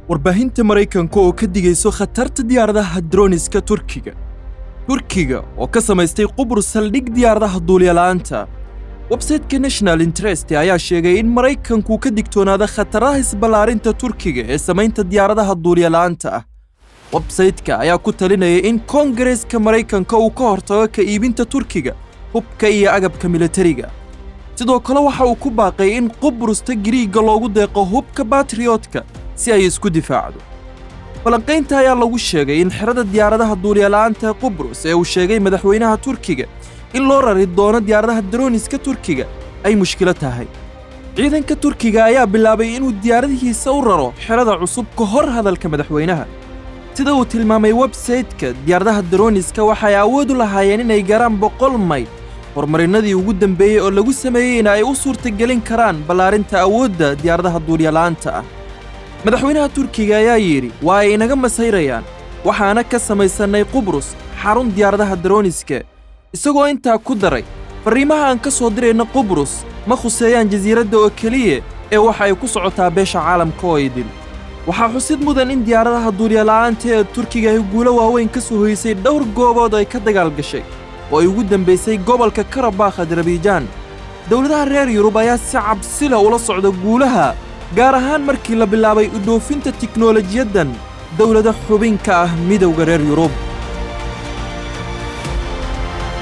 warbaahinta Mareykanka oo ka digayso khatarta diyaaradaha droniska Turkiga oo ka samaystay Qubrus saldhig diyaaradaha duuliyaalaanta. Website-ka National Interest ayaa sheegay in Mareykanku ka digtoonaada khataraha isballaarinta Turkiga ee samaynta diyaaradaha duuliyaalaanta ah. Website-ka ayaa ku talinaya in Koongareeska Mareykanka uu ka hortago ka iibinta Turkiga hubka iyo agabka militariga. sidoo kale waxa uu ku baaqay in Qubrusta Giriiga loogu deeqo hubka Patriotka si ay isku difaacdo. falanqaynta ayaa lagu sheegay in xirada diyaaradaha duuliyaalaanta Qubrus ee uu sheegay madaxweynaha Turkiga in loo rari doono diyaaradaha droniska Turkiga ay mushkilo tahay. ciidanka Turkiga ayaa bilaabay inuu diyaaradihiisa u raro xirada cusub ka hor hadalka madaxweynaha. sida uu tilmaamay website-ka diyaaradaha droniska waxay awood u lahaayeen inay gaaraan 100 mayl horumarinadii ugu dambeeyay oo lagu sameeyay in ay u suurtagelin karaan ballaarinta awoodda diyaaradaha duuliyaalaanta ah. madaxweynaha Turkiga ayaa yiri waa ay inaga masayrayaan waxaana ka samaysanay Qubrus xarun diyaaradaha droniska isagoo intaa ku daray fariimaha aan ka soo dirayna Qubrus ma khuseeyaan jasiiradda oo kaliya ee waxa ay ku socotaa beesha caalamka oo idil. waxaa xusid mudan in diyaaradaha duuliyaalaanta ee Turkiga ay guulo waaweyn ka soo hoysay dhowr goobood ay ka dagaal gashay oo ay ugu dambeysay gobolka Karabakh Azerbaijan. dawladaha reer Yurub ayaa si cabsi leh ula socda guulaha gaar ahaan markii la bilaabay u dhoofinta tiknoolajiyadan dawladaha xubinka ah midowga reer Yurub.